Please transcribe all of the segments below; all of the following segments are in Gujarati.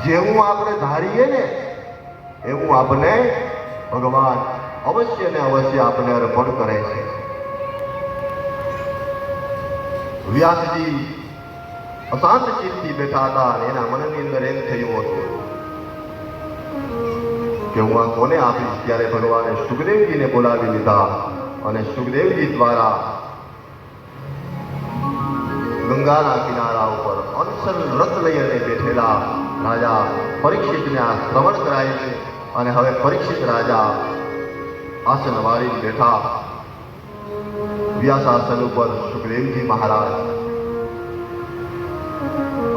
જેવું આપણે ધારીએ ને એવું આપણે ભગવાન અવશ્ય ને અવશ્ય આપણે અર્પણ કરે છે. વ્યાસજી અશાંત ચિત્તથી બેઠા હતા અને એના મનની અંદર એમ થયું હતું કે હું આ કોને આપીશ. ત્યારે ભગવાને સુખદેવજીને બોલાવી લીધા અને સુખદેવજી દ્વારા ગંગાના કિનારા ઉપર અનશન વ્રત લઈ અને બેઠેલા રાજા પરીક્ષિતને આ શ્રવણ કરાય છે. અને હવે પરીક્ષિત રાજા આસન વાળી બેઠા, વ્યાસાસન ઉપર સુખદેવજી મહારાજ.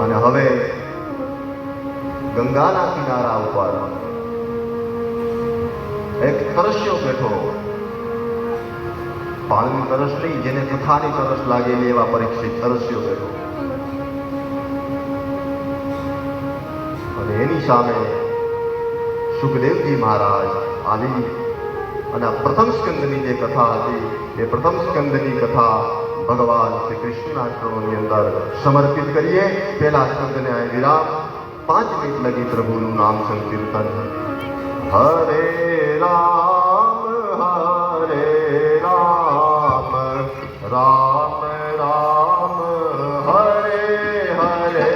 અને હવે ગંગાના કિનારા ઉપર એક તરસ્યો બેઠો, પાણીની તરસ નહીં, જેને કથાની તરસ લાગેલી એવા પરીક્ષિત તરસ્યો બેઠો. અને એની સામે સુખદેવજી મહારાજ આવી અને પ્રથમ સ્કંદની જે કથા હતી એ પ્રથમ સ્કંદની કથા ભગવાન શ્રી કૃષ્ણના ચરણોની અંદર સમર્પિત કરીએ. પહેલા સ્કંદને આ વિરામ. 5 મિનિટ લગી પ્રભુનું નામ સંકીર્તન. હરે રામ હરે રામ રામ રામ હરે હરે.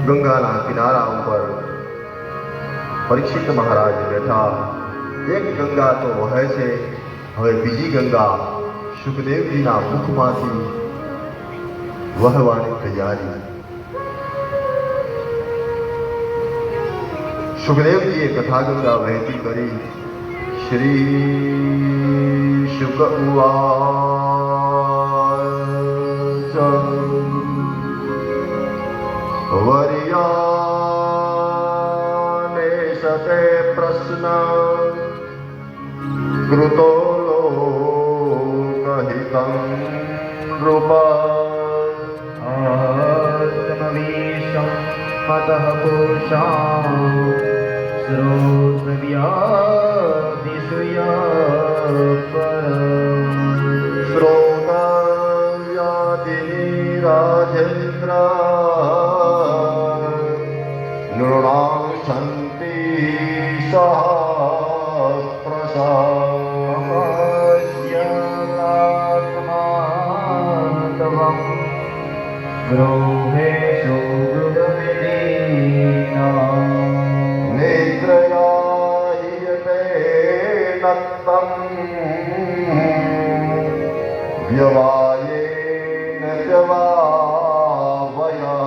ગંગાના કિનારા ઉપર પરીક્ષિત મહારાજ બેઠા. એક ગંગા તો વહે છે, હવે બીજી ગંગા સુખદેવજીના મુખમાંથી વહવાની તૈયારી. સુખદેવજીએ કથા ગંગા વહેતી કરી. શ્રી શુક ઉવાચ વર્યાને સતે પ્રશ્ન કૃતો લોકહિતં નૃપ આત્મવીશં મતઃ પુરુષાં શ્રોતવ્યાદિશુયા પર શ્રોતવ્યાદિ રાજેન્દ્ર ગૌહેશુ ગૃહવિદીના નેત્રયાયતે નત્તમ વ્યવાયેન જવાવય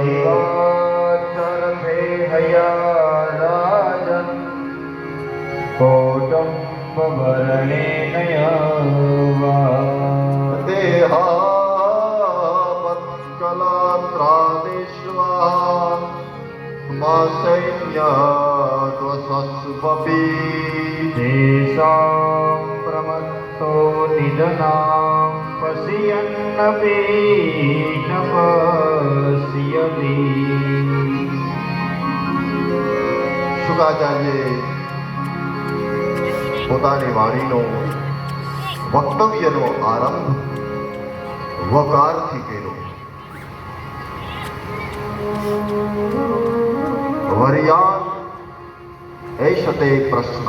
દિવાચરથે હયા રાજન કૌટુંબભરણેન યવા દેહાપત્કલાત્રાદેશ્વા માસૈન્યત્વસસ્વપી તેષાં પ્રમત્તો નિધનાં પશ્યન્નપી ન પશ્યતિ શુકાચાર્યે પોતાની વાણીનો વક્તવ્યનો આરંભ વકારથી કર્યો. વર્યાન એષતે પ્રશ્ન.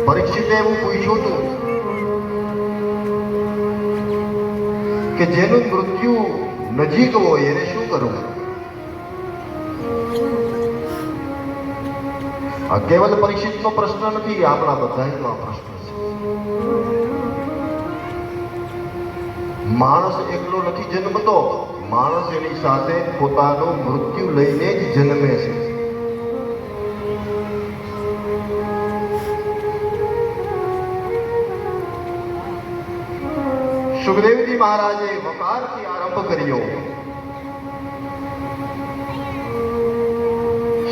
પરીક્ષિતે એવું પૂછ્યું હતું કે જેનું મૃત્યુ નજીક હોય એને શું કરવું? આ કેવલ પરીક્ષિતનો પ્રશ્ન નથી, આપણા બધાનો આ પ્રશ્ન છે. માણસ એકલો નથી જન્મતો, માણસ એની સાથે પોતાનું મૃત્યુ લઈને જ જન્મે છે. સુખદેવજી મહારાજે વકારથી આરંભ કર્યો.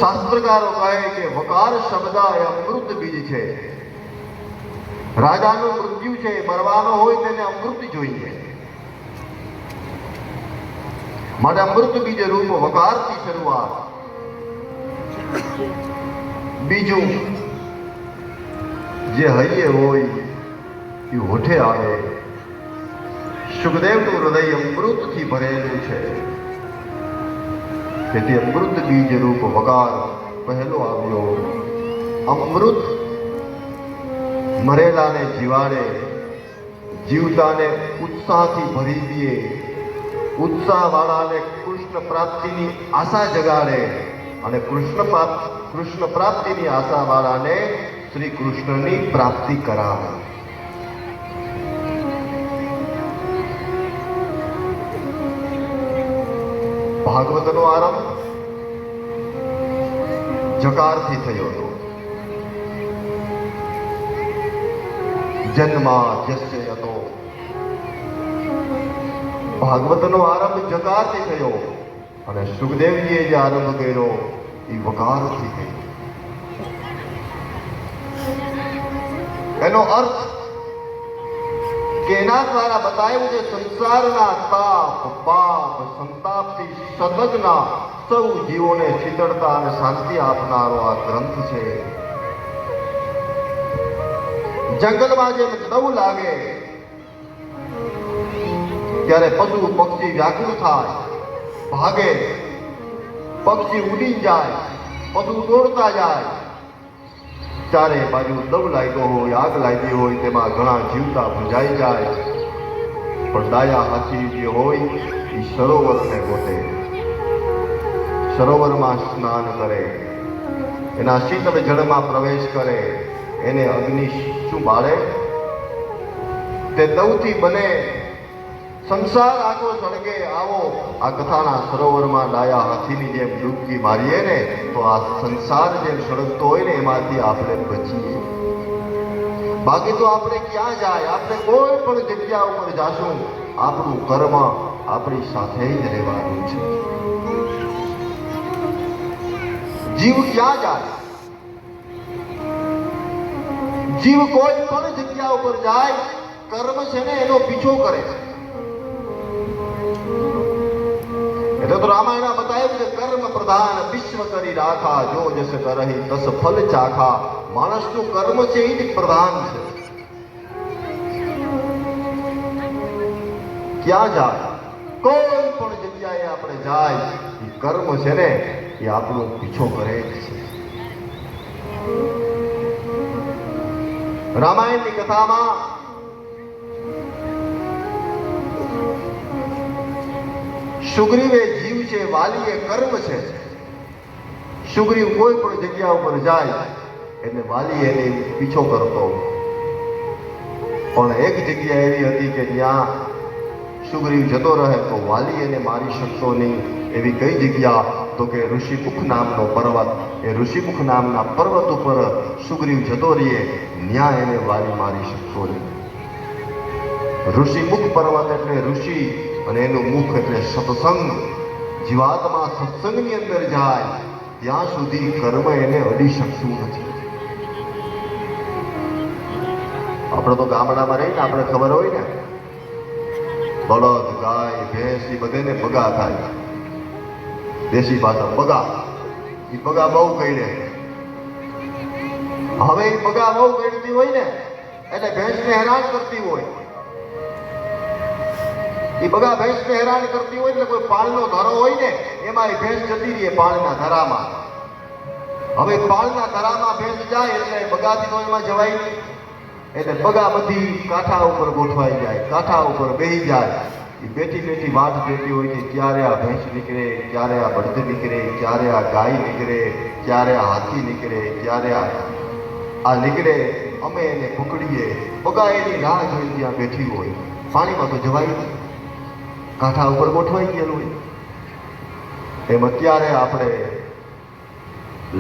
શાસ્ત્રકારો કહે કે વકાર શબ્દ એ અમૃત બીજ છે. રાજાનું મૃત્યુ છે, મરવાનો હોય તેને અમૃત જોઈએ, માટે અમૃત બીજ રૂપ વકારથી શરૂઆત. બીજું, જે હૈયે હોય એ હોઠે આવે. સુખદેવનું હૃદય અમૃતથી ભરેલું છે, તેથી અમૃત બીજ રૂપ વકાર પહેલો આવ્યો. અમૃત મરેલાને જીવાડે, જીવતાને ઉત્સાહથી ભરી દે, ઉત્સાહવાળાને કૃષ્ણ પ્રાપ્તિની આશા જગાડે, અને કૃષ્ણ પ્રાપ્તિની આશાવાળાને શ્રી કૃષ્ણની પ્રાપ્તિ કરાવે. ભાગવતનો આરંભ જકારથી થયો હતો. જન્મા જસ્ય હતો. ભાગવતનો આરંભ જકારથી થયો, અને સુખદેવજીએ જે આરંભ કર્યો એ વકારથી થયો. એનો અર્થ કે એના દ્વારા બતાવ્યું છે સંસારના તાપ, પાપ, સંતાપથી સદગના સૌ જીવોને શીતળતા અને શાંતિ આપનારો આ ગ્રંથ છે. જંગલમાં જેમ દવ લાગે ત્યારે પશુ પક્ષી વ્યાકુળ થાય, ભાગે, પક્ષી ઉડી જાય, પશુ દોડતા જાય. ચારે બાજુ દવ લાગ્યો હોય, આગ લાગી હોય, તેમાં ઘણા જીવતા ભૂંજાઈ જાય. પણ ડાયા હાથી જે હોય એ સરોવરને ગોતે, સરોવરમાં સ્નાન કરે, એના શીતળ જળમાં પ્રવેશ કરે, એને અગ્નિ શું બાળે? તે દવથી બને સંસાર આખો સળગે. આવો આ કથાના સરોવરમાં ડાયા હાથીની જેમ ડૂબકી મારીએ ને તો આ સંસાર જેમ સળગતો હોય ને એમાંથી આપણે બચીએ. બાકી તો આપણે ક્યાં જાય? આપણે કોઈ પણ જગ્યા ઉપર જાશું, આપણું કર્મ આપણી સાથે જ રહેવાનું છે. જીવ ક્યાં જાય? જીવ કોઈ પણ જગ્યા ઉપર જાય, કર્મ છે ને એનો પીછો કરે. એટલે તો રામાયણ બતાવ્યું કે કર્મ પ્રધાન વિશ્વ કરી રાખા, જો જસ કરહી તસ ફલ ચાખા. માણસનું કર્મ છે એ જ પ્રધાન છે. ક્યાં જાય? કોઈ પણ જગ્યાએ આપણે જાય, એ કર્મ છે ને એ આપણો પીછો કરે જ છે. રામાયણની કથામાં સુગ્રીવ એ જીવ છે, વાલી એ કર્મ છે. સુગ્રીવ કોઈ પણ જગ્યા ઉપર જાય એટલે વાલી એને પીછો કરતો, પણ એક જગ્યા એવી હતી કે જ્યાં સુગ્રીવ જતો રહે તો વાલી એને મારી શકતો નહીં. એવી કઈ જગ્યા? તો કે ઋષિમુખ નામનો પર્વત. એ ઋષિમુખ નામના પર્વત ઉપર સુગ્રીવ જતો રહીએ, ન્યા એને વાલી મારી શકતો નહીં. ઋષિમુખ પર્વત એટલે ઋષિ અને એનું મુખ એટલે સત્સંગ. જીવાત્મા સત્સંગની અંદર જાય ત્યાં સુધી કર્મ એને અડી શકતું નથી. આપણે તો ગામડામાં રહીને આપણે ખબર હોય ને, બળદ ગાય ભેંસ એ બધાને બગા થાય. દેશી ભાષા બગા, એ બગા બહુ કહીને. હવે એ બગા બહુ કહેતી હોય ને એટલે ભેંસને હેરાન કરતી હોય. એ બગા ભેંસને હેરાન કરતી હોય એટલે કોઈ પાળનો ધરો હોય ને એમાં એ ભેંસ જતી રહીએ પાળના ધરામાં. હવે પાળના ધરામાં ભેંસ જાય એટલે બગાથી તો એમાં જવાય નહીં. એટલે બગા બધી કાંઠા ઉપર ગોઠવાઈ જાય, કાંઠા ઉપર બેહી જાય. એ બેઠી બેઠી વાટ જોતી હોય કે ક્યારે આ ભેંસ નીકળે, ક્યારે આ બળદ નીકળે, ક્યારે આ ગાય નીકળે, ક્યારે આ હાથી નીકળે, ક્યારે આ નીકળે, અમે એને પકડીએ. બગા એની રાહ જોઈ ત્યાં બેઠી હોય. પાણીમાં તો જવાય નહીં, કાંઠા ઉપર ગોઠવાઈ ગયેલું હોય. એમ અત્યારે આપણે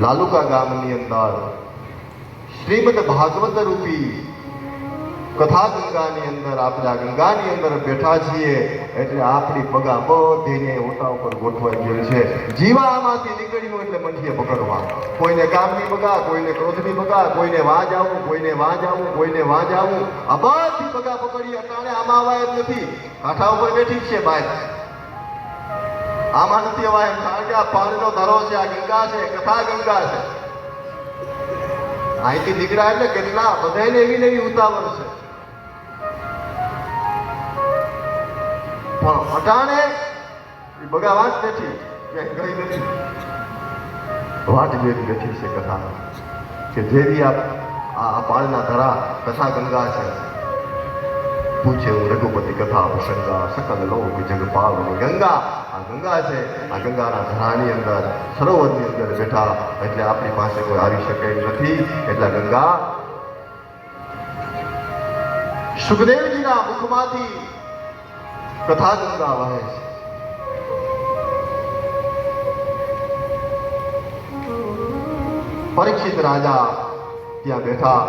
લાલુકા ગામની અંદર શ્રીમદ ભાગવત રૂપી કથા ગંગાની અંદર આપણે આ ગંગાની અંદર બેઠા છીએ એટલે આપણી પગા બધીને ઓટા ઉપર ગોઠવાઈ ગયેલ છે. જીવા આમાંથી નીકળ્યું એટલે મંઠીએ પકડવા. કોઈને કામની બગા, કોઈને ક્રોધની બગા, કોઈને વાંજ આવું, કોઈને વાંજ આવું, કોઈને વાંજ આવું. આ બધી બગા પકડી અટાણે આમાં આવાય જ નથી. કાંઠા ઉપર બેઠી છે બહાર, આમાં નથી અવાય. કારણ કે આ પાણીનો ધરો છે, આ ગંગા છે, કથા ગંગા છે. અહીંથી નીકળ્યા એટલે કેટલા બધાને એવી ને એવી ઉતાવળ છે. પણ અટાણે બગા વાંચ બેઠી, ક્યાંય ગઈ નથી. વાટ જોઈ બેઠી છે કથા કે જેવી આ પાળના ધરા કથા ગંગા છે. પૂછે હું રઘુપતિ કથા પ્રસંગા સકલ લોક જગ પાવની ગંગા. આ ગંગા છે, આ ગંગાના ધરાની અંદર સરોવરની અંદર બેઠા એટલે આપણી પાસે કોઈ આવી શકે એમ નથી. એટલે ગંગા સુખદેવજીના મુખમાંથી કથા ગંગા વહે છે. પરીક્ષિત રાજા ત્યાં બેઠા.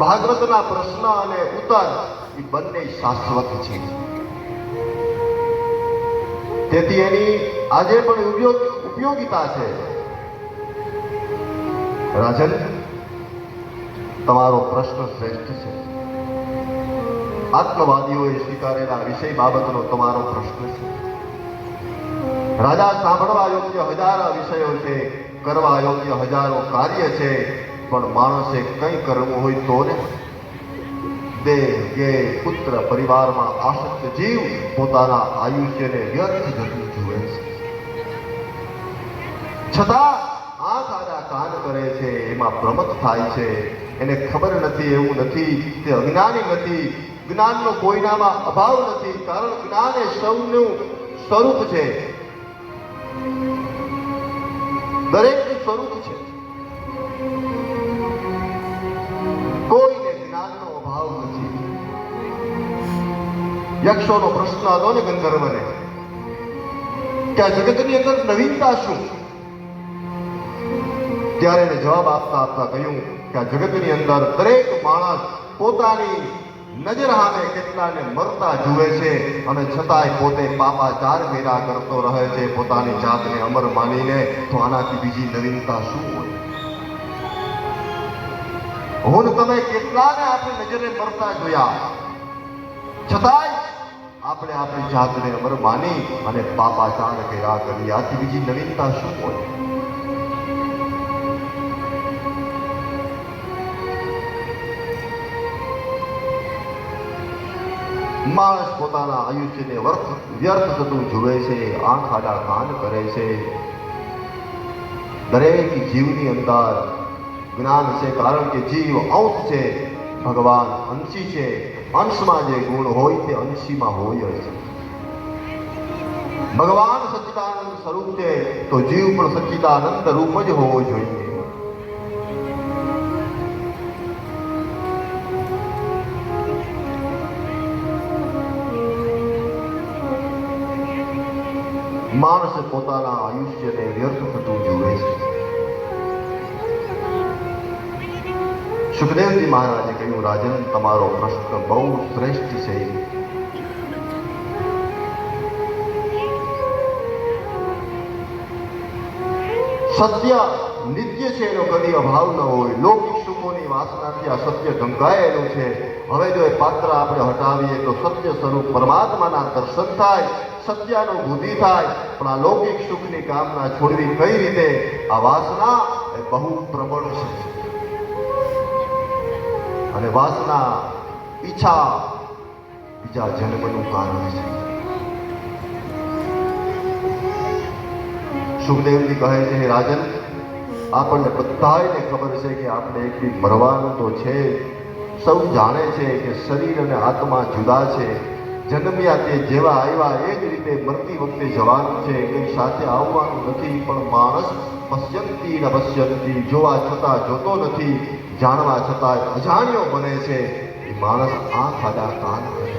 ભાગવતના પ્રશ્ન અને ઉત્તર એ બંને શાશ્વત છે. તેથી એની આજે પણ ઉપયોગિતા છે. રાજન, તમારો પ્રશ્ન શ્રેષ્ઠ છે. આત્મવાદીઓએ સ્વીકારેલા વિષય બાબતનો તમારો પ્રશ્ન છે. રાજા, સાંભળવા યોગ્ય હજારો વિષયો છે, કરવા યોગ્ય હજારો કાર્ય છે, પણ માણસે કંઈ કરવું હોય તો ને. દેહ, ગે, પુત્ર, પરિવારમાં આસક્ત જીવ પોતાના આયુષ્યને વ્યર્થ જતું જુએ છે. છતાં આંખ આડા કાન કરે છે, એમાં પ્રમત થાય છે. એને ખબર નથી એવું નથી, તે અજ્ઞાની નથી. જ્ઞાનનો કોઈનામાં અભાવ નથી, કારણ જ્ઞાન એ સૌનું સ્વરૂપ છે. દરેકનું સ્વરૂપ છે. કોઈને જ્ઞાનનો અભાવ નથી. યક્ષોનો પ્રશ્ન હતો ને ગંધર્વને કે આ જગતની અંદર નવીનતા શું? ત્યારે એને જવાબ આપતા આપતા કહ્યું કે આ જગતની અંદર દરેક માણસ પોતાની નજર સામે કેટલાને મરતા જુએ છે અને છતાંય પોતે પાપાચાર કર્યા કરતો રહે છે, પોતાની જાતને અમર માનીને. તો આનાથી બીજી નવીનતા શું હોય? હું તમે કેટલાને આપણી નજરે મરતા જોયા, છતાંય આપણે આપણી જાતને અમર માની અને પાપાચાર કર્યા કરી. આથી બીજી નવીનતા શું હોય? માણસ પોતાના આયુષ્યને વ્યર્થ થતું જુએ છે, આંખ આડા કાન કરે છે. દરેક જીવની અંદર જ્ઞાન છે, કારણ કે જીવ અંશ છે. ભગવાન અંશી છે, અંશમાં જે ગુણ હોય તે અંશીમાં હોય જ. ભગવાન સચ્ચિદાનંદ સ્વરૂપ છે તો જીવ પણ સચ્ચિદાનંદ રૂપ જ હોવો જોઈએ. માણસ પોતાના આયુષ્યને વ્યર્થ થતું જુએ છે. સુખદેવજી મહારાજે કહ્યું, રાજન, તમારો પ્રશ્ન બહુ શ્રેષ્ઠ છે. સત્ય નિત્ય છે, એનો કદી અભાવ ન હોય. લૌકિક સુખોની વાસનાથી આ સત્ય ઢંકાયેલું છે. હવે જો એ પાત્ર આપણે હટાવીએ તો સત્ય સ્વરૂપ પરમાત્માના દર્શન થાય, સત્યાનુભૂતિ થાય. પણ આ લૌકિક સુખની કામના છોડવી કઈ રીતે? આ વાસના એ બહુ પ્રબળ છે. અને વાસના, ઈચ્છા બીજા જન્મનું કારણ છે. સુખદેવજી કહે છે, રાજન, આપણને બધાને ખબર છે કે આપણે એક દી મરવાનું તો છે. સૌ જાણે છે કે શરીર અને આત્મા જુદા છે. જન્મ્યા તે જેવા આવ્યા એ જ રીતે મરતી વખતે જવાનું છે. કંઈ સાથે આવવાનું નથી. પણ માણસ પશ્યંતી ન પશ્યંતી, જોવા છતાં જોતો નથી, જાણવા છતાં અજાણ્યો બને છે. એ માણસ આંખ આડા કાન કરે છે.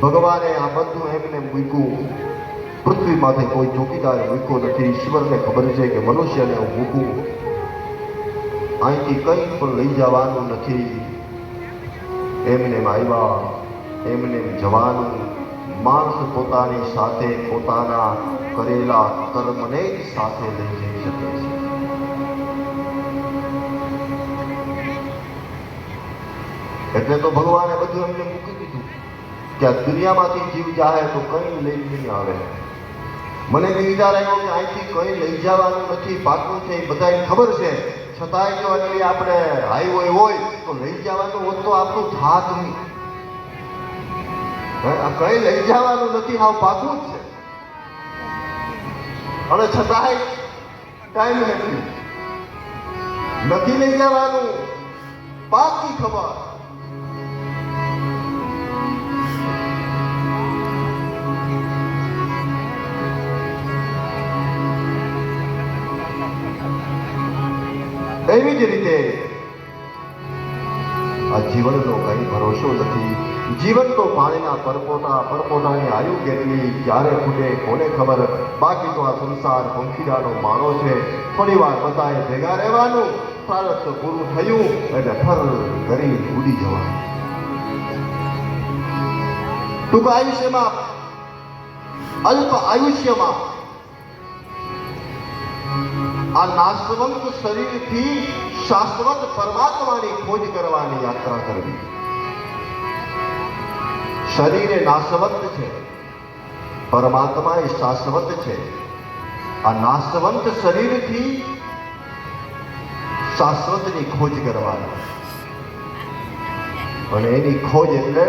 ભગવાને આ બધું એમને મૂક્યું. પૃથ્વી માથે કોઈ ચોકીદાર મૂક્યો નથી. ઈશ્વરને ખબર છે કે મનુષ્યને હું મૂકું, અહીંથી કંઈ પણ લઈ જવાનું નથી. એમને આવ્યા, એમને જવાનું. માણસ પોતાની સાથે પોતાના કરેલા કર્મને જ સાથે લઈ જઈ શકે છે. એટલે તો ભગવાને બધું એમને મૂકી દીધું કે આ દુનિયામાંથી જીવ જાહે તો કંઈ લઈ નહીં આવે. મને વિચાર આવ્યો કે અહીંથી કંઈ લઈ જવાનું નથી, પાકું છે, એ બધાને ખબર છે. છતાંય જો એટલી આપણે હાઈવે હોય તો લઈ જવાનું હોત તો આપણું થાત નહીં. કંઈ લઈ જવાનું નથી, હાવ પાકું જ છે. અને છતાંય ટાઈમ નથી લઈ જવાનું, પાકી ખબર. એવી જ રીતે આ જીવનનો કઈ ભરોસો નથી. જીવન તો પાણીના પરપોટા, પરપોટાની આયુ કેટલી, ક્યારે ફૂટે કોને ખબર. બાકી તો આ સંસાર પંખીડાનો માળો છે. થોડી વાર બધાએ ભેગા રહેવાનું, પ્રારબ્ધ પૂરું થયું એટલે ફર કરી ઉડી જવાનું. ટૂંક આયુષ્યમાં, અલ્પ આયુષ્યમાં આ નાશવંત શરીરથી શાશ્વત પરમાત્માની ખોજ કરવાની યાત્રા કરવી. શરીર એ નાશવંત છે, પરમાત્મા એ શાશ્વત છે. આ નાશવંત શરીરથી શાશ્વતની ખોજ કરવાની. અને એની ખોજ એટલે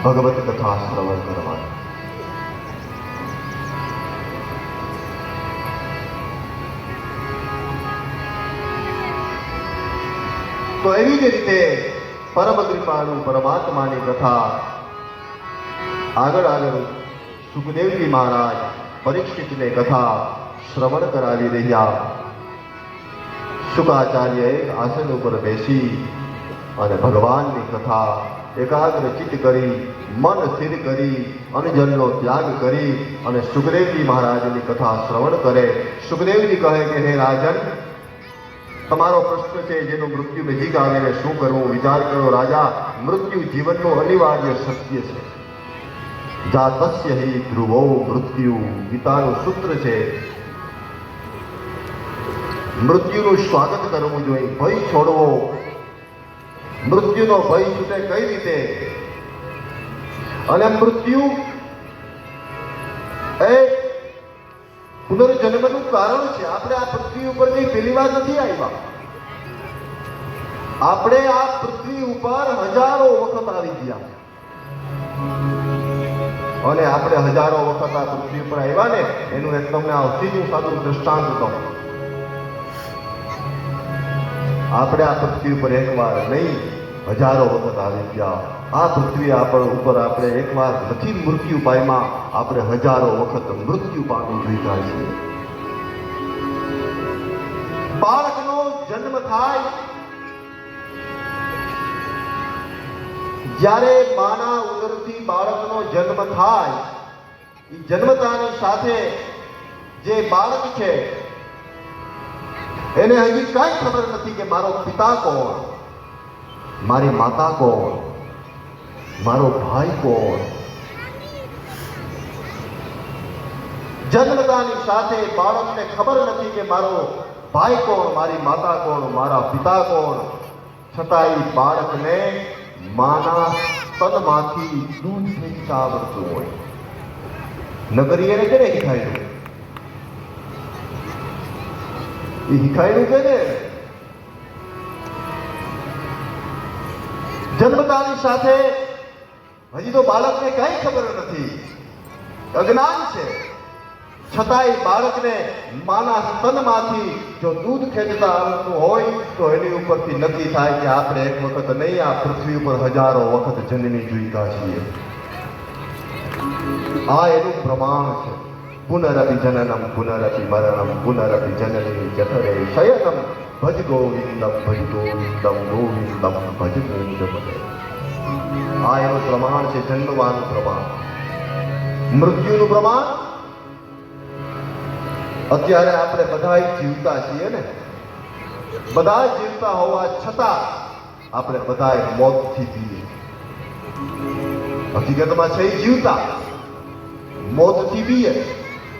ભગવત કથા શ્રવણ કરવાની. તો એવી જ રીતે પરમ કૃપાળુ પરમાત્માની કથા આગળ સુખદેવજી મહારાજ પરીક્ષિતને કથા શ્રવણ કરાવી રહ્યા. શુકાચાર્ય એક આસન ઉપર બેસી અને ભગવાનની કથા એકાગ્ર ચિત્ત કરી, મન સ્થિર કરી, અનજનનો ત્યાગ કરી અને સુખદેવજી મહારાજની કથા શ્રવણ કરે. સુખદેવજી કહે કે હે રાજન, તમારો પ્રશ્ન છે જેનું મૃત્યુ નજીક આવીને શું કરવું? વિચાર કરો રાજા, મૃત્યુ જીવનનો અનિવાર્ય સત્ય છે. જાતસ્ય હિ ધ્રુવો મૃત્યુ, ગીતાનું સૂત્ર છે. મૃત્યુનું સ્વાગત કરવું જોઈએ, ભય છોડવો. મૃત્યુનો ભય છૂટે કઈ રીતે? અને મૃત્યુ એ પુનર્જન્મનું કારણ છે. આપણે આ પૃથ્વી ઉપર કઈ પહેલી વાર નથી આવ્યા. આપણે આ પૃથ્વી ઉપર હજારો વખત આવી ગયા. અને આપણે હજારો વખત આ પૃથ્વી પર આવ્યા ને એનું એક તમને આ સીધું સાદું દ્રષ્ટાંત કહું. આપણે આ પૃથ્વી ઉપર એકવાર નહીં હજારો વખત આવી ગયા. આ પૃથ્વી ઉપર આપણે એકવાર નથી મૃત્યુ પામ્યા, આપણે હજારો વખત મૃત્યુ પામી ચૂક્યા છીએ. બાળકનો જન્મ થાય, જ્યારે માના ઉદરથી બાળકનો જન્મ થાય, એ જન્મતાની સાથે જે બાળક છે એને હજી કઈ ખબર નથી કે મારો પિતા કોણ, મારી માતા કોણ, મારો ભાઈ કોણ. જન્મતાની સાથે બાળકને ખબર નથી કે મારો ભાઈ કોણ, મારી માતા કોણ, મારા પિતા કોણ. છતાં એ બાળકને માના સ્તનમાંથી દૂધ ફેંકતા આવડતું હોય. નગરી એને કેને શીખાયું? એ શીખાયું કે ને જન્મતાની સાથે હજી તો બાળકને કઈ ખબર નથી, અજ્ઞાન છે. છતાંય બાળકને માના સ્તનમાંથી જો દૂધ ખેંચતા આવતું હોય તો એની ઉપરથી નક્કી થાય કે આપણે એક વખત નહીં આ પૃથ્વી ઉપર હજારો વખત જન્મી ચૂક્યા છીએ. આ એનું પ્રમાણ છે. પુનરપી જનનમ પુનરપી મરણમ પુનરપી જનની જઠરે શયનમ ભજ ગોવિંદમ ભજ ગોવિંદમ ગોવિંદમ ભજ ગોવિંદમ. આ એનું પ્રમાણ છે, જન્મવાનું પ્રમાણ. મૃત્યુનું પ્રમાણ અત્યારે આપણે બધા જીવતા છીએ ને, બધા જીવતા હોવા છતાં આપણે બધા મોતથી પીએ. હકીકતમાં છે જીવતા, મોતથી પીએ.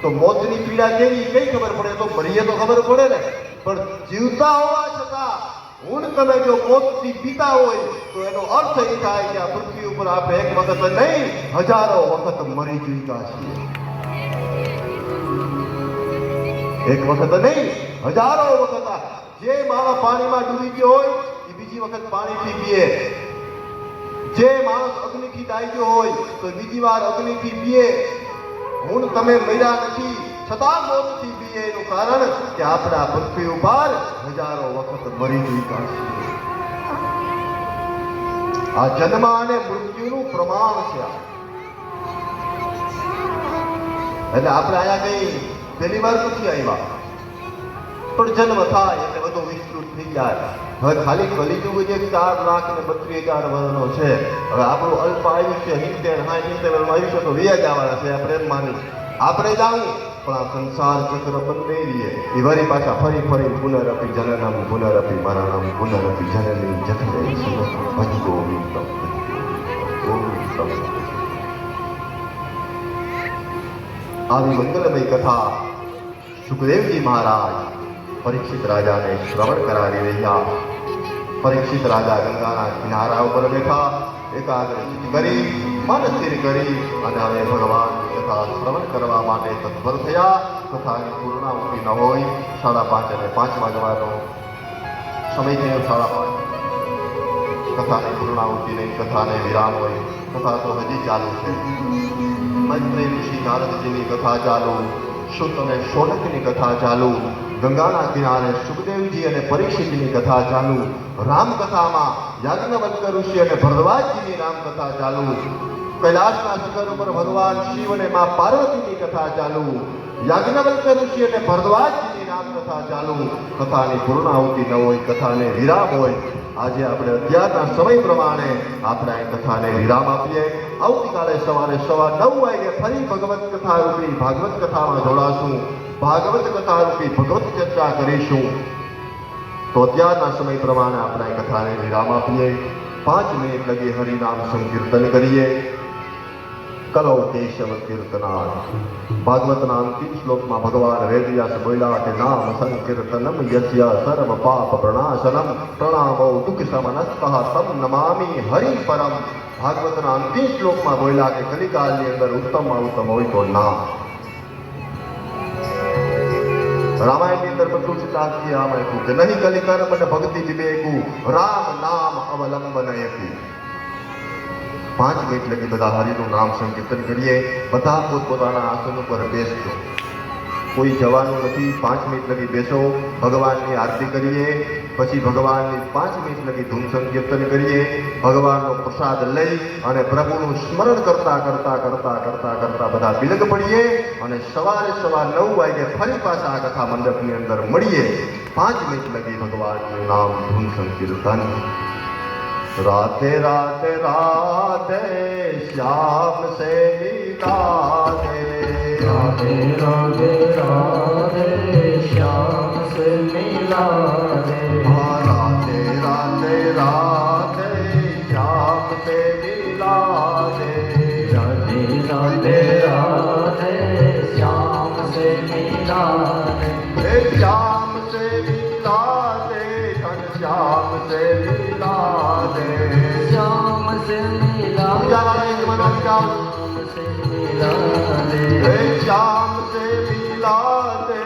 તો મોતની પીડા કેવી કઈ ખબર પડે? તો મરીએ તો ખબર પડે ને. પણ જીવતા હોવા છતાં હું તમે જો મોતથી પીતા હોય તો એનો અર્થ એ થાય કે આ પૃથ્વી ઉપર આપણે એક વખત નહીં હજારો વખત મરી ચૂક્યા છીએ. એક વખત નહીં હજારો વખત. જે માણસ પાણીમાં ડૂબી ગયો હોય એ બીજી વખત પાણીથી પીએ. જે માણસ અગ્નિથી દાઝ્યો હોય તો બીજી વાર અગ્નિથી પીએ. હું તમે મર્યા નથી છતાં મોતથી પીએ. એનું કારણ કે આપણે આ પૃથ્વી ઉપર હજારો વખત મરી ચૂક્યા છીએ. આ જન્મ અને મૃત્યુનું પ્રમાણ છે. એટલે આપણે અહીંયા કઈ પહેલી વાર નથી આવ્યા, પણ જન્મ થાય એટલે બધું વિસ્તૃત થઈ જાય. હવે ખાલી કલિયુગ જે 4,32,000 વર્ષનો છે. હવે આપણું અલ્પ આયુષ્ય 70-80 આયુષ્ય તો વ્યા જવાના છે. આપણે એમ માની આપણે જાવું, પણ આ સંસાર ચક્ર બંને રહીએ. એ વળી પાછા ફરી પુનરપી જનનમ પુનરપી મરણમ પુનરપી જનની જઠરે ભજ ગોવિંદમ ગોવિંદમ. આવી મંગલમય કથા સુખદેવજી મહારાજ પરીક્ષિત રાજાને શ્રવણ કરાવી રહ્યા. પરીક્ષિત રાજા ગંગાના કિનારા ઉપર બેઠા, એકાગ્ર ચિત્ત કરી, મન સ્થિર કરી અને હવે ભગવાનની કથા શ્રવણ કરવા માટે તત્પર થયા. કથાની પૂર્ણાહુતિ ન હોય, 5:30 અને 5 વાગવાનો સમય થયો. 5:30 કથાની પૂર્ણાહુતિ નહીં, કથાને વિરામ હોય. કથા તો હજી ચાલુ છે. મૈત્રેય ઋષિ નારદજીની કથા ચાલુ, શુદ્ધ અને શૌનકની કથા ચાલુ, ગંગાના કિનારે સુખદેવજી અને પરીક્ષિતની કથા ચાલુ, રામકથામાં યાજ્ઞવલ્ક ઋષિ અને ભરદ્વાજજીની રામકથા ચાલુ, કૈલાસના શિખર ઉપર ભગવાન શિવ અને મા પાર્વતીની કથા ચાલુ, યાજ્ઞવલ્ક ઋષિ અને ભરદ્વાજજીની રામકથા ચાલુ. કથાની પૂર્ણાહુતિ ન હોય, કથાને વિરામ હોય. આજે આપણે અત્યારના સમય પ્રમાણે આપણે આ કથાને વિરામ આપીએ. આવતીકાલે સવારે 9:15 વાગે ફરી ભગવત કથા રૂપી ભાગવત કથામાં જોડાશું. ભાગવત કથા રૂપી ભગવત ચર્ચા કરીશું. તો અત્યારના સમય પ્રમાણે આપણે આ કથાને વિરામ આપીએ. 5 મિનિટ લગી હરિનામ સંકીર્તન કરીએ. કલો કેશવ કીર્તના. ભાગવતના અંતિમ શ્લોકમાં ભગવાન વેદવ્યાસ બોલ્યા કે નામ સંકીર્તનમ યસ્ય સર્વ પાપ પ્રણાશનમ પ્રણામો દુઃખ સમનસ્તઃ તમ નમામિ હરિ પરમ. ભાગવતના અંતિમ શ્લોકમાં બોલ્યા કે કલિકાલની અંદર ઉત્તમમાં ઉત્તમ હોય તો નામ. રામાયણની અંદર બધું સિદ્ધાંતથી આમ આપ્યું કે નહીં કલિ કર્મ અને ભક્તિ વિવેકુ રામ નામ અવલંબન એકી. 5 મિનિટ લગી બધા હરિનું નામ સંકીર્તન કરીએ. બધા પોતપોતાના આસન ઉપર બેસજો. કોઈ જવાનું નથી. 5 મિનિટ લગી બેસો. ભગવાનની આરતી કરીએ. પછી ભગવાનની 5 મિનિટ લગી ધૂન સંકીર્તન કરીએ. ભગવાનનો પ્રસાદ લઈ અને પ્રભુનું સ્મરણ કરતા કરતા કરતા કરતા કરતા બધા બિલગ પડીએ અને સવારે 9 વાગે ફરી પાછા આ કથા મંડપની અંદર મળીએ. 5 મિનિટ લગી ભગવાનનું નામ ધૂન સંકીર્તન. राधे राधे राधे श्याम से मिला दे. राधे राधे राधे श्याम से मिला दे. राधे राधे राधे श्याम से मिला दे. राधे राधे राधे श्याम से मिला दे. श्याम से मिला दे. श्याम से मिला दे. श्याम से मिला से मिला दे. श्याम से मिला दे.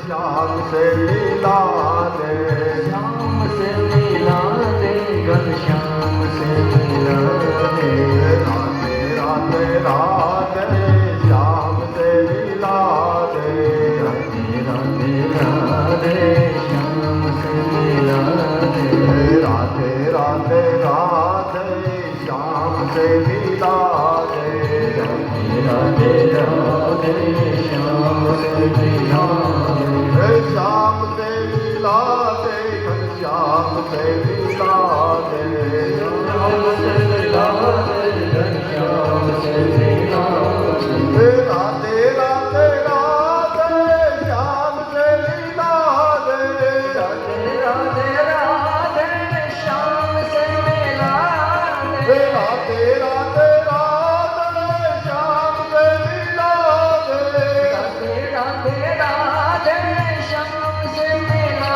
श्याम से मिला दे. श्याम से मिला दे. घनश्याम से मिला दे. राधे राधे राधे श्याम से मिला दे. राधे राधे राधे श्याम से मिला दे. राधे राधे राधे श्याम से मिला दे. राधे राधे श्याम से मिला दे. श्याम से मिला दे. श्याम से मिला दे. श्याम से मिला दे. घनश्याम से मिला दे. राधे राधे राधे श्याम से मिला दे. राधे राधे राधे श्याम से मिला दे. राधे राधे राधे श्याम से मिला दे. राधे राधे राधे श्याम से मिला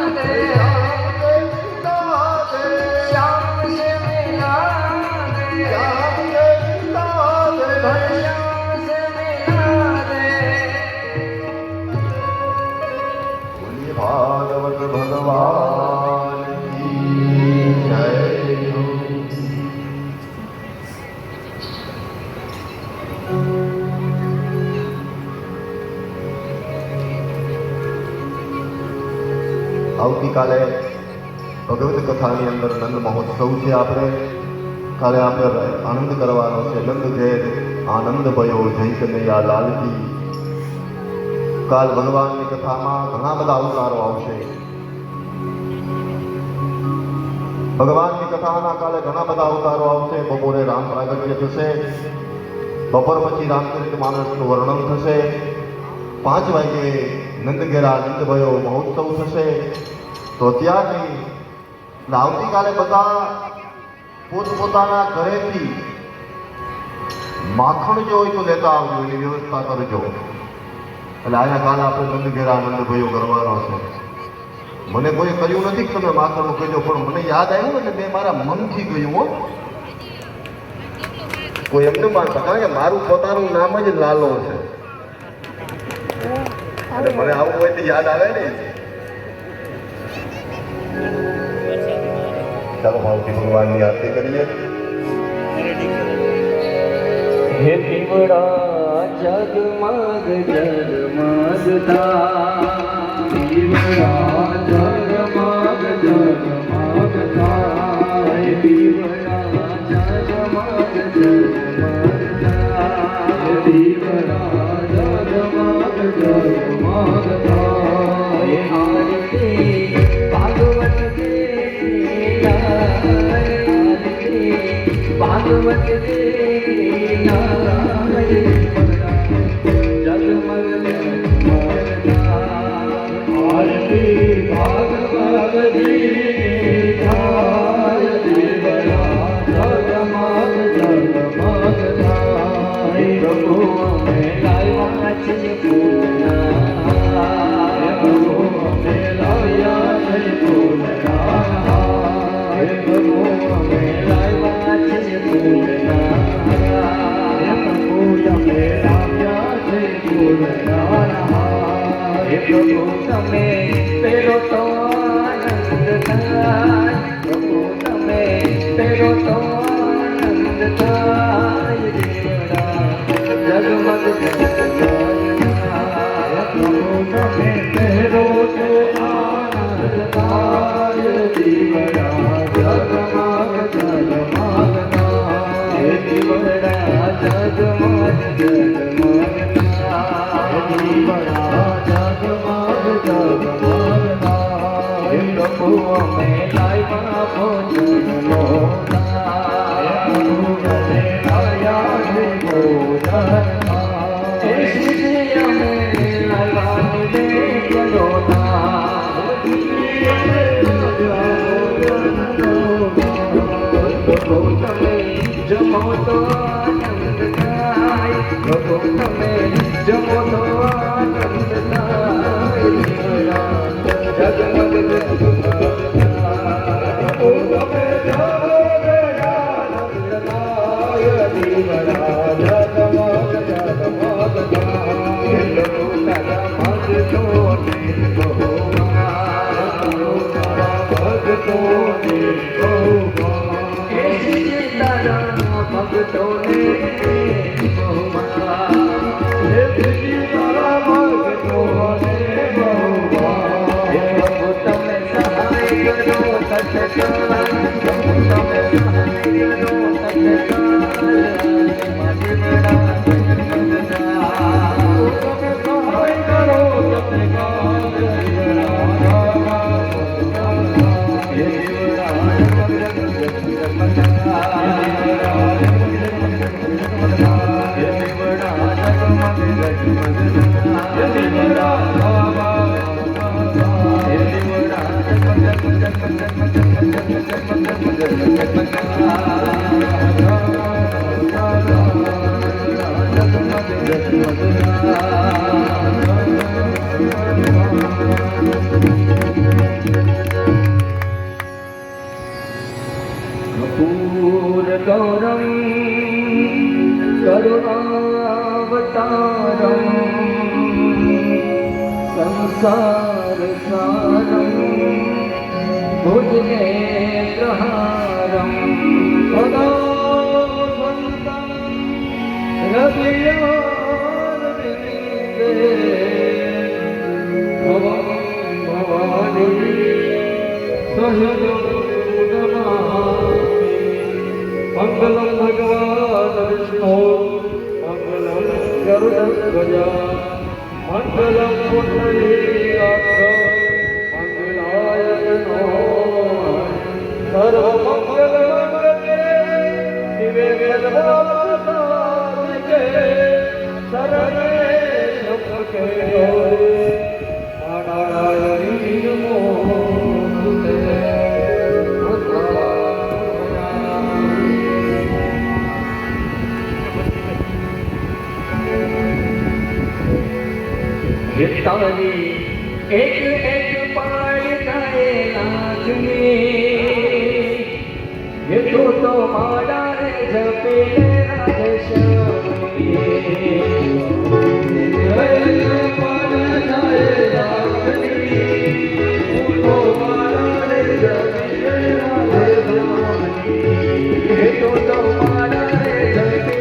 दे. श्याम से मिला दे. श्याम से मिला दे. घनश्याम से मिला दे. बोलिए भागवत भगवान की जय. આવતીકાલે ભગવત કથાની અંદર નંદ મહોત્સવ છે. આપણે કાલે આપણે આનંદ કરવાનો છે. નંદ ઘેર આનંદ ભયો જય કનૈયા લાલજી. કાલ ભગવાનની કથામાં ઘણા બધા અવતારો આવશે. ભગવાનની કથાના કાલે ઘણા બધા અવતારો આવશે. બપોરે રામ પ્રાગટ્ય થશે. બપોર પછી રામચરિત માનસનું વર્ણન થશે. 5 વાગે નંદ ઘેરા નંદ ભયો મહોત્સવ થશે. તો ત્યાંથી આવતીકાલે બધા પોતપોતાના ઘરેથી માખણ જો હોય તો લેતા આવજો. એની વ્યવસ્થા કરજો. એટલે આયા કાલે આપણે નંદ ઘેરા નંદ ભયો કરવાનો છે. મને કોઈ કર્યું નથી કે તમે માખણનું કહેજો, પણ મને યાદ આવ્યું એટલે મેં મારા મનથી કહ્યું. હો, કોઈ એમને માનતા, કારણ કે મારું પોતાનું નામ જ લાલો છે. અને મને આવું હોય તો યાદ આવે ને. ચાલો ભાવથી ભગવાનની આરતી કરીએ. હે પીવડા જગમગ જગમગતા. પીવડા જગમગ જગમગતા. હે પીવડા જગમગ જગમગતા. હે પીવડા જગમગ જગમગતા. હે આરતી ભાગવત દેવી આરતી ભાગવત દેવી જગમગ જગમગતા. આરતી ભાગવત દેવી આરતી જગમગ જગમગતા. હે પ્રભુ અમે લાવ્યા છીએ પૂર્ણા. હે પ્રભુ અમે લાવ્યા છીએ પૂર્ણા. હે પ્રભુ અમે લાવ્યા છીએ પૂર્ણા. હે પ્રભુ અમે લાવ્યા છીએ પૂર્ણા. હે પ્રભુ તમે પેલો તો આનંદ થાય. પ્રભુ તમે પેલો તો આનંદ તમે પહેરો તો આનંદ થાય દીવડા જગમગ જગમગના હે દીવડા જગમગ જગમગના દીવડા જગમગ જગમગના હે પ્રભુ અમે લાવ્યા ભોજન લોના હે પ્રભુ અમે લાવ્યા છે ભોજન હે શ્રી અમે લાવ્યા છે લોના પ્રભુ તમે જમો તો આનંદ થાય પ્રભુ તમે જમો તો આનંદ થાય જગમગ गौरम करुणावतारम संसार सारम भुजगे प्रहारम सदा संतं रवियानविन्दे भवं भवानी सहजं मंगलम भगवान विष्णु मंगलम गरुड़ध्वजा मंगलम पुंडरीकाक्ष मंगलाय नमः सर्वमंगलमंगले शिवे सर्वार्थसाधिके शरणे त्र्यंबके गौरी नारायणी नमोस्तुते तारी एक एक पाय जाए नाचने ये तो मारा रे जपे राधे श्यामी एक पाय जाए नाचने तो मारा रे जपे राधे श्यामी ये तो मारा रे जपे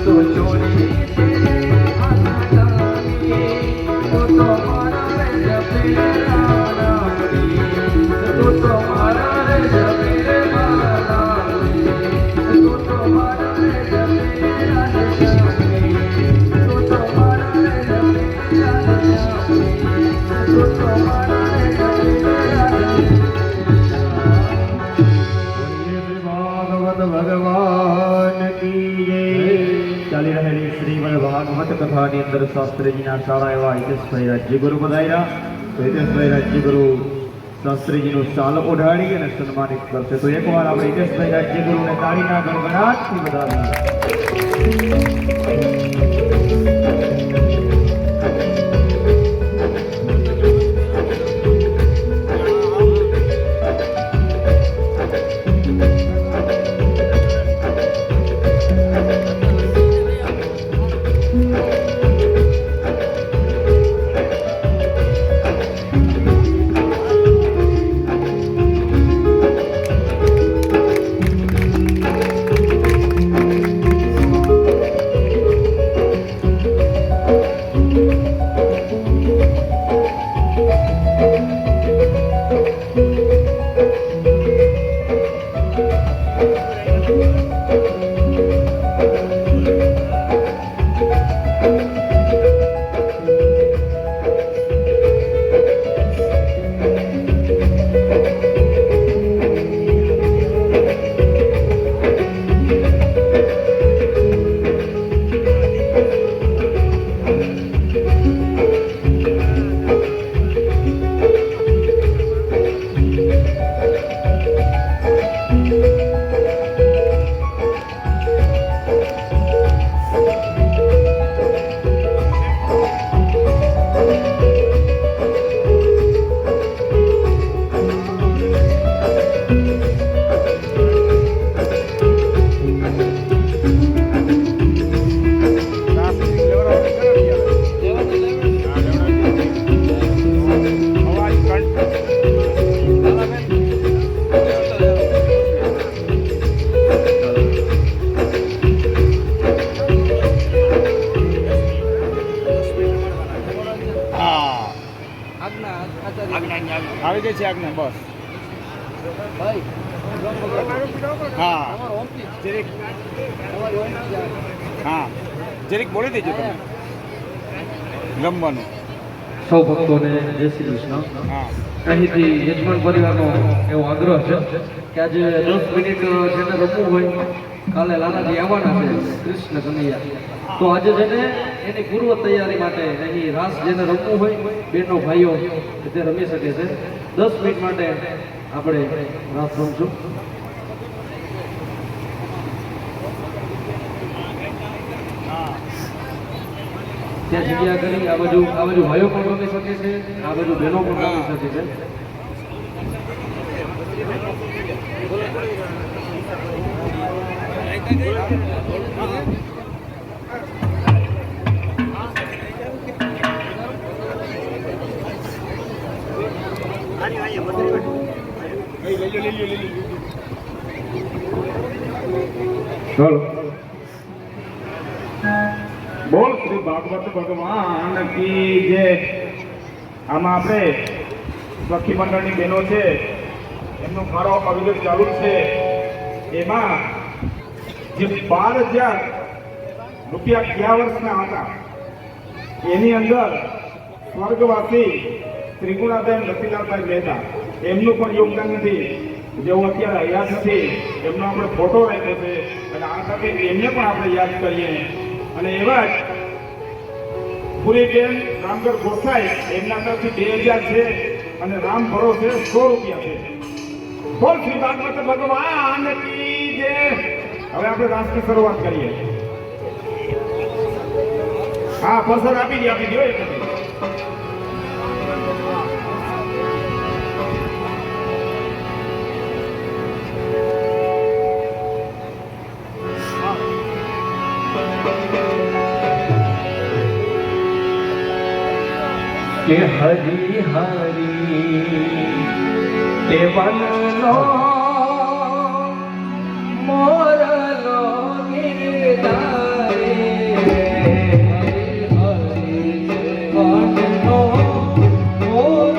तो चोरी तेरे हाथ डाली જપીને રામ નામ તું તો મારા રે જપીને મારા નામ તું તો મારા રે જપીને રાધે શ્યામ તું તો મારા રે જપીને રાધે શ્યામ તું તો મારા રે જપીને રાધે શ્યામ ભગવાન કી જય। ચાલી રહેલી શ્રીમદ ભાગવત કથાની અંદર શાસ્ત્રીજીના સારા એવા હિતેશભાઈ રાજ્યગુરુ પધાર્યા તો હિતેશભાઈ રાજ્યગુરુ શાસ્ત્રીજીનું શાલ ઓઢાડી અને સન્માનિત કરશે તો એકવાર આપણે હિતેશભાઈ રાજ્યગુરુને તાળીના ગણગણાટથી વધાવીએ। આવી ગઈ છે આજ્ઞા બસ હા જરીક હા જરીક બોલી દેજો તમે ગમવાનું સૌ ભક્તોને જય શ્રી કૃષ્ણ। હા અહીંથી યજમાન પરિવારનો એવો આગ્રહ છે કે આજે 10 મિનિટ જેને રમવું હોય કાલે લાલાજી આવવાના છે કૃષ્ણ કનૈયા તો આજે જેને એની પૂર્વ તૈયારી માટે અહીં રાસ જેને રમવું હોય બહેનો ભાઈઓ તે રમી શકે છે। 10 મિનિટ માટે આપણે રાસ રમશું। ત્યાં જગ્યા કરી આ બાજુ ભાઈઓ પણ રમી શકે છે આ બાજુ બહેનો પણ રમી શકે છે। ચલો બોલ શ્રી ભાગવત ભગવાન કી જય। આમાં આપણે સખી મંડળની બહેનો છે એમનો ફાળો અવિરત ચાલુ છે। એમાં જે 12,000 રૂપિયા ગયા વર્ષના હતા એની અંદર સ્વર્ગવાસી ત્રિગુણાબેન રતિલાલભાઈ મહેતા એમનું પણ યોગદાન નથી જેઓ અત્યારે હયાત નથી એમનો આપણે ફોટો રાખ્યો છે અને આ સાથે એમને પણ આપણે યાદ કરીએ। અને એવા જ પુરીબેન રામગઢ ગોસાઈ એમના તરફથી 2,000 છે અને રામ ભરોસે 100 રૂપિયા છે। બોલ શ્રી ભાગવત ભગવાન કી જય। હવે આપણે રાસની શરૂઆત કરીએ। હા પસર આપી દો એક કે હરી હરી તે વનનો મોરલો ગીરધારે હરી હરી તે વનનો મોરલો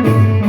Thank